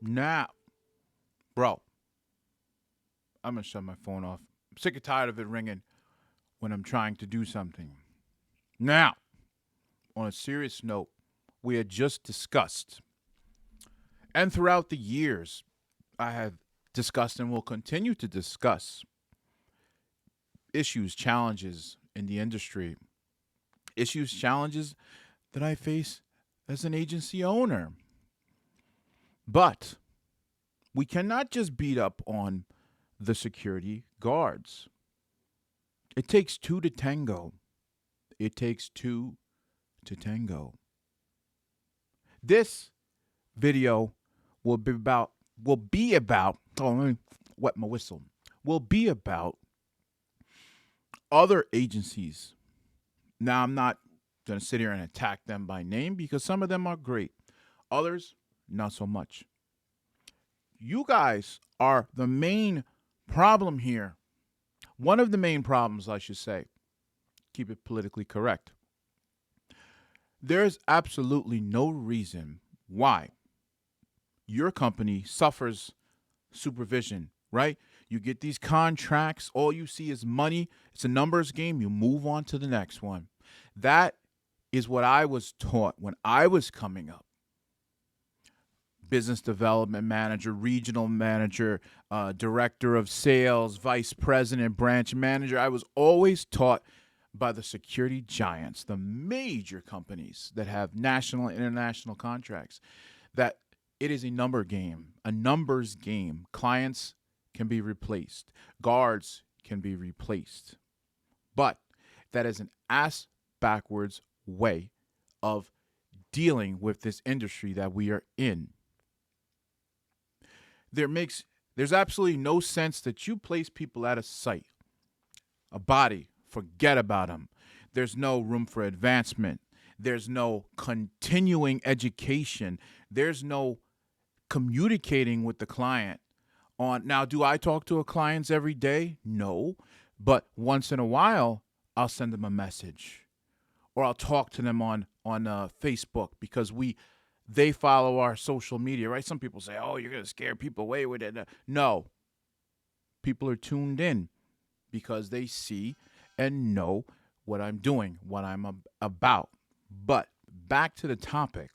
Now, bro, I'm going to shut my phone off. I'm sick and tired of it ringing when I'm trying to do something. Now, on a serious note, we had just discussed, and throughout the years, I have discussed and will continue to discuss issues, challenges in the industry, issues, challenges that I face as an agency owner. But we cannot just beat up on the security guards. It takes two to tango. It takes two to tango. This video will be about oh, let me wet my whistle. Will be about other agencies. Now I'm not going to sit here and attack them by name because some of them are great. Others not so much. You guys are the main problem here. One of the main problems, I should say. Keep it politically correct. There's absolutely no reason why your company suffers supervision, right? You get these contracts, all you see is money. It's a numbers game. You move on to the next one. That is what I was taught when I was coming up. Business development manager, regional manager, director of sales, vice president, branch manager. I was always taught by the security giants, the major companies that have national and international contracts, that it is a number game, a numbers game. Clients can be replaced, guards can be replaced. But that is an ass backwards way of dealing with this industry that we are in. There's absolutely no sense that you place people at a site, a body, forget about them. There's no room for advancement. There's no continuing education. There's no communicating with the client on. Now, do I talk to clients every day? No. But once in a while, I'll send them a message or I'll talk to them on Facebook because they follow our social media, right? Some people say, oh, you're going to scare people away with it. No. People are tuned in because they see and know what I'm doing, what I'm about. But back to the topic.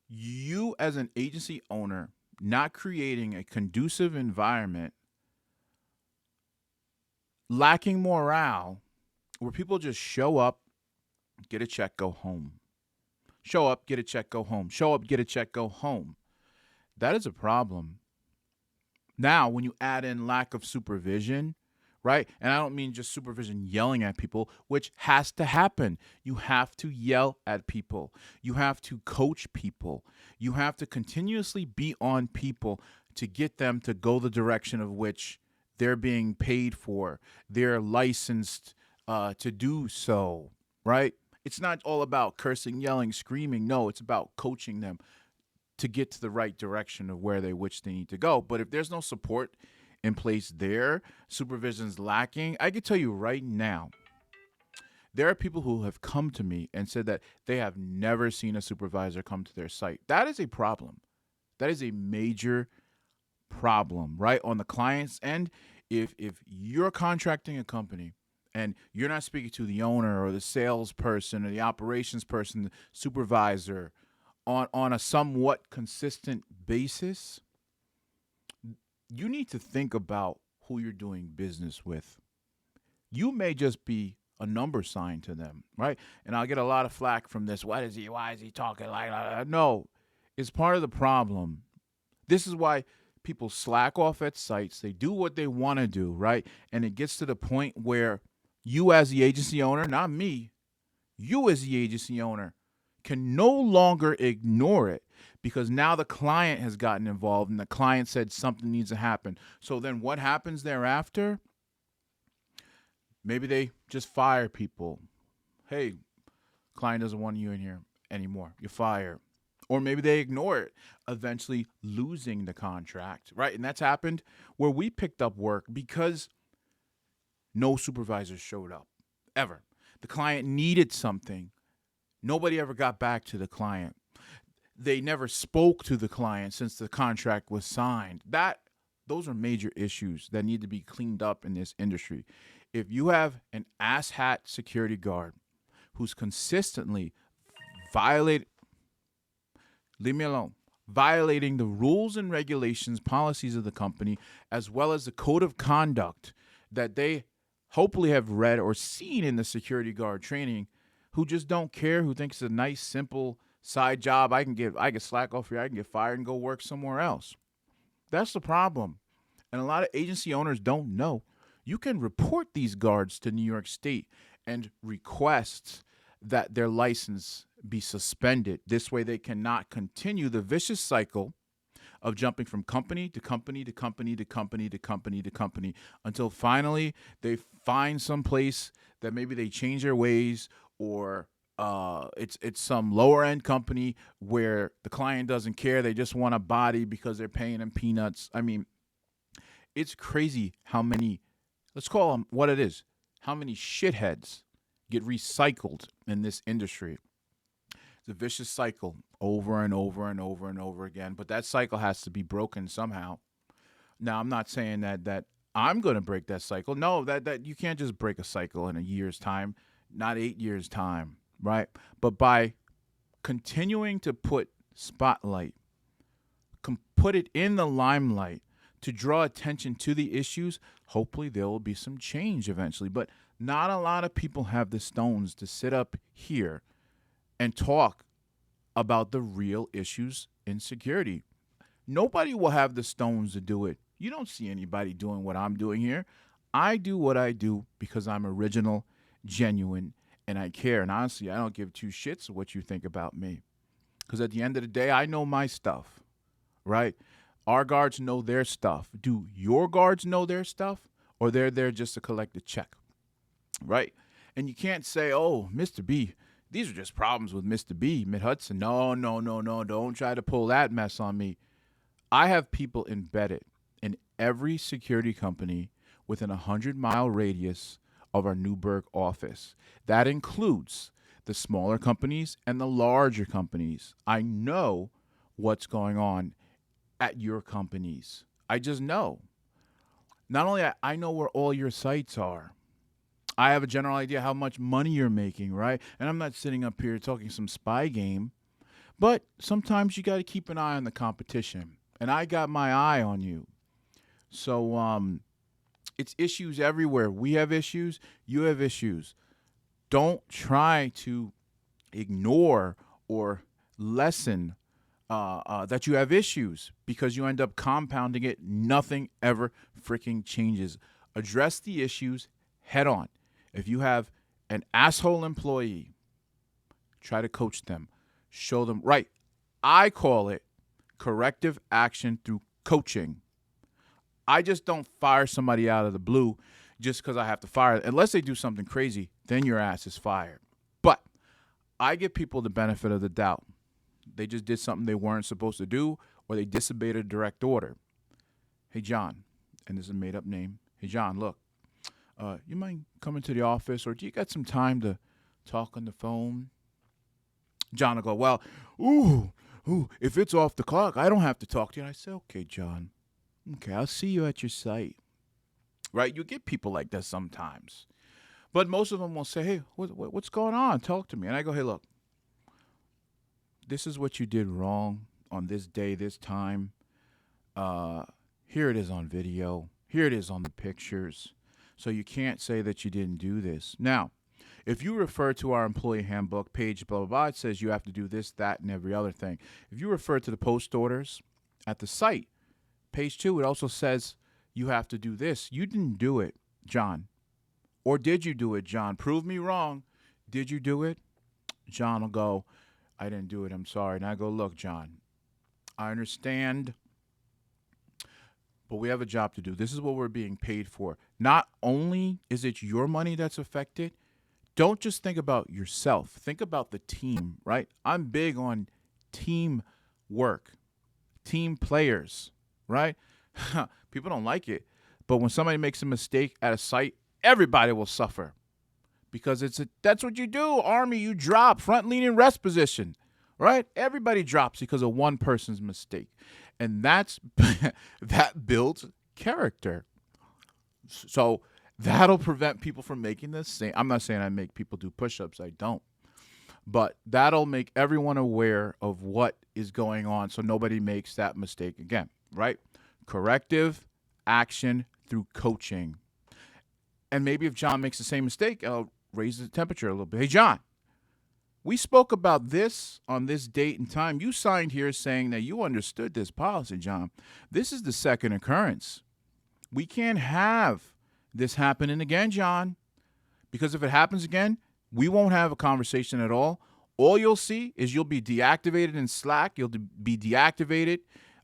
You as an agency owner not creating a conducive environment, lacking morale, where people just show up, get a check, go home. Show up, get a check, go home. Show up, get a check, go home. That is a problem. Now, when you add in lack of supervision, right? And I don't mean just supervision yelling at people, which has to happen. You have to yell at people. You have to coach people. You have to continuously be on people to get them to go the direction of which they're being paid for. They're licensed to do so, right? It's not all about cursing, yelling, screaming. No, it's about coaching them to get to the right direction of where they need to go. But if there's no support in place there, supervision's lacking, I can tell you right now, there are people who have come to me and said that they have never seen a supervisor come to their site. That is a problem. That is a major problem, right? On the client's end, if you're contracting a company and you're not speaking to the owner or the salesperson or the operations person, the supervisor, on a somewhat consistent basis, you need to think about who you're doing business with. You may just be a number sign to them, right? And I'll get a lot of flack from this. Why is he talking like that? No, it's part of the problem. This is why people slack off at sites. They do what they want to do, right? And it gets to the point where you as the agency owner, not me, you as the agency owner, can no longer ignore it because now the client has gotten involved and the client said something needs to happen. So then what happens thereafter? Maybe they just fire people. Hey, client doesn't want you in here anymore. You're fired. Or maybe they ignore it, eventually losing the contract, right? And that's happened where we picked up work because no supervisors showed up, ever. The client needed something. Nobody ever got back to the client. they never spoke to the client since the contract was signed. Those are major issues that need to be cleaned up in this industry. If you have an asshat security guard who's consistently violate leave me alone, violating the rules and regulations, policies of the company, as well as the code of conduct that they hopefully have read or seen in the security guard training, who just don't care, who thinks it's a nice, simple side job. I can slack off here, I can get fired and go work somewhere else. That's the problem. And a lot of agency owners don't know. You can report these guards to New York State and request that their license be suspended. This way they cannot continue the vicious cycle of jumping from company to company to company to company to company to company until finally they find some place that maybe they change their ways, or it's some lower end company where the client doesn't care. They just want a body because they're paying them peanuts. I mean, it's crazy how many, let's call them what it is, how many shitheads get recycled in this industry. It's a vicious cycle over and over and over and over again. But that cycle has to be broken somehow. Now, I'm not saying that I'm going to break that cycle. No, that you can't just break a cycle in a year's time, not 8 years' time, right? But by continuing to put spotlight, put it in the limelight to draw attention to the issues, hopefully there will be some change eventually. But not a lot of people have the stones to sit up here and talk about the real issues in security. Nobody will have the stones to do it. You don't see anybody doing what I'm doing here. I do what I do because I'm original, genuine, and I care. And honestly, I don't give two shits what you think about me. Because at the end of the day, I know my stuff, right? Our guards know their stuff. Do your guards know their stuff? Or they're there just to collect a check, right? And you can't say, oh, Mr. B, these are just problems with Mr. B, Mid-Hudson. No. Don't try to pull that mess on me. I have people embedded in every security company within a 100-mile radius of our Newburgh office. That includes the smaller companies and the larger companies. I know what's going on at your companies. I just know. Not only I know where all your sites are. I have a general idea how much money you're making, right? And I'm not sitting up here talking some spy game, but sometimes you got to keep an eye on the competition. And I got my eye on you. So it's issues everywhere. We have issues. You have issues. Don't try to ignore or lessen that you have issues, because you end up compounding it. Nothing ever freaking changes. Address the issues head on. If you have an asshole employee, try to coach them. Show them right. I call it corrective action through coaching. I just don't fire somebody out of the blue just because I have to fire. Unless they do something crazy, then your ass is fired. But I give people the benefit of the doubt. They just did something they weren't supposed to do, or they disobeyed a direct order. Hey, John, and this is a made-up name. Hey, John, look, you mind coming to the office, or do you got some time to talk on the phone? John will go, well, if it's off the clock, I don't have to talk to you. And I say, okay, John. Okay, I'll see you at your site. Right? You get people like that sometimes. But most of them will say, hey, what's going on? Talk to me. And I go, hey, look, this is what you did wrong on this day, this time. Here it is on video. Here it is on the pictures. So you can't say that you didn't do this. Now, if you refer to our employee handbook page, blah, blah, blah, it says you have to do this, that, and every other thing. If you refer to the post orders at the site, page 2, it also says you have to do this. You didn't do it, John. Or did you do it, John? Prove me wrong. Did you do it? John will go, I didn't do it. I'm sorry. And I go, look, John, I understand, but we have a job to do. This is what we're being paid for. Not only is it your money that's affected, don't just think about yourself. Think about the team, right? I'm big on team work, team players, right? People don't like it. But when somebody makes a mistake at a site, everybody will suffer. Because that's what you do, Army. You drop front leaning rest position. right? Everybody drops because of one person's mistake. And that's that builds character. So that'll prevent people from making the same. I'm not saying I make people do push-ups. I don't. But that'll make everyone aware of what is going on so nobody makes that mistake again, right? Corrective action through coaching. And maybe if John makes the same mistake, I'll raise the temperature a little bit. Hey, John, we spoke about this on this date and time. You signed here saying that you understood this policy, John. This is the second occurrence. We can't have this happening again, John, because if it happens again, we won't have a conversation at all. All you'll see is you'll be deactivated in Slack. You'll be deactivated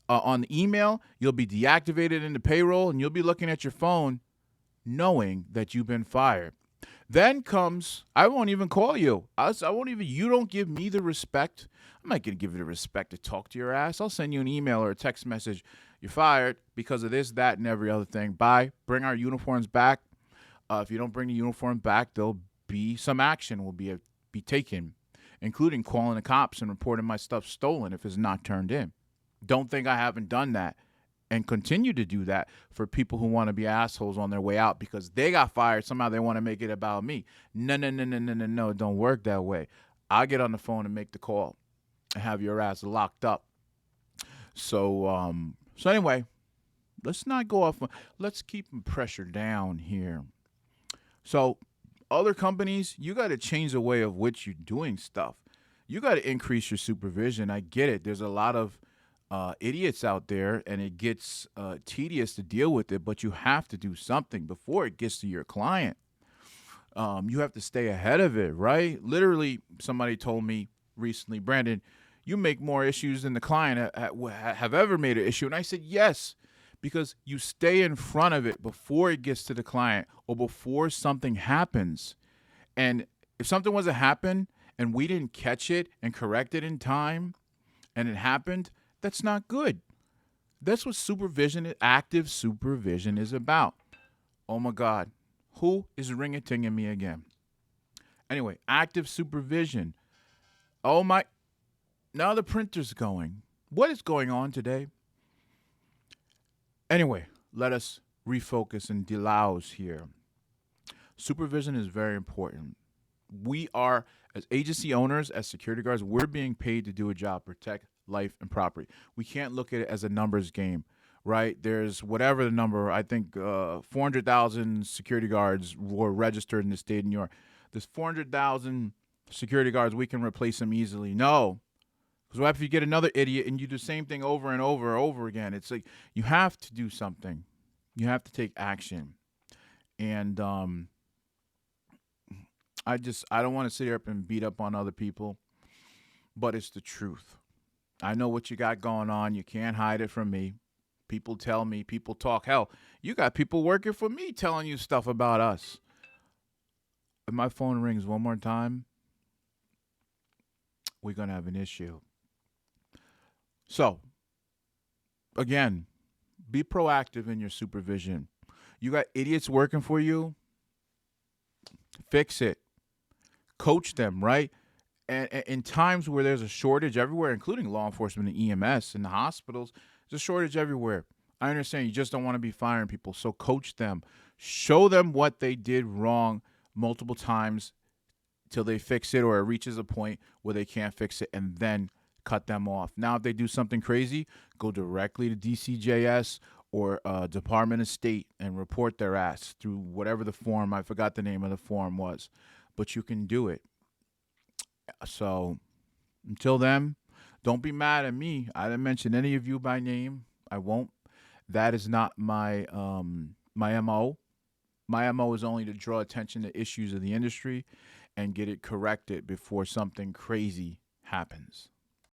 on the email. You'll be deactivated in the payroll, and you'll be looking at your phone knowing that you've been fired. Then comes, I won't even call you. I won't even, you don't give me the respect. I'm not going to give you the respect to talk to your ass. I'll send you an email or a text message. You're fired because of this, that, and every other thing. Bye. Bring our uniforms back. If you don't bring the uniform back, there'll be some action will be taken, including calling the cops and reporting my stuff stolen if it's not turned in. Don't think I haven't done that and continue to do that for people who want to be assholes on their way out because they got fired. Somehow they want to make it about me. No. It don't work that way. I'll get on the phone and make the call and have your ass locked up. So anyway, let's not go off. Let's keep pressure down here. So other companies, you got to change the way of which you're doing stuff. You got to increase your supervision. I get it. There's a lot of idiots out there, and it gets tedious to deal with it, but you have to do something before it gets to your client. You have to stay ahead of it, right? Literally, somebody told me recently, Brandon, you make more issues than the client have ever made an issue. And I said, yes, because you stay in front of it before it gets to the client or before something happens. And if something was to happen and we didn't catch it and correct it in time and it happened, that's not good. That's what supervision, active supervision is about. Oh my God, who is ring-a-tinging me again? Anyway, active supervision. Oh my, now the printer's going. What is going on today? Anyway, let us refocus and delouse here. Supervision is very important. We are, as agency owners, as security guards, we're being paid to do a job, protect life and property. We can't look at it as a numbers game, right? There's whatever the number, I think 400,000 security guards were registered in the state of New York. There's 400,000 security guards. We can replace them easily. No. Because what if you get another idiot and you do the same thing over and over and over again? It's like you have to do something. You have to take action. And I don't want to sit here up and beat up on other people, but it's the truth. I know what you got going on. You can't hide it from me. People tell me, people talk. Hell, you got people working for me telling you stuff about us. If my phone rings one more time, we're going to have an issue. So, again, be proactive in your supervision. You got idiots working for you, fix it. Coach them, right? And in times where there's a shortage everywhere, including law enforcement and EMS and the hospitals, there's a shortage everywhere. I understand you just don't want to be firing people, so coach them. Show them what they did wrong multiple times till they fix it or it reaches a point where they can't fix it, and then cut them off. Now, if they do something crazy, go directly to DCJS or Department of State and report their ass through whatever the form, I forgot the name of the form was, but you can do it. So until then, don't be mad at me. I didn't mention any of you by name. I won't. That is not my my MO. My MO is only to draw attention to issues of the industry and get it corrected before something crazy happens.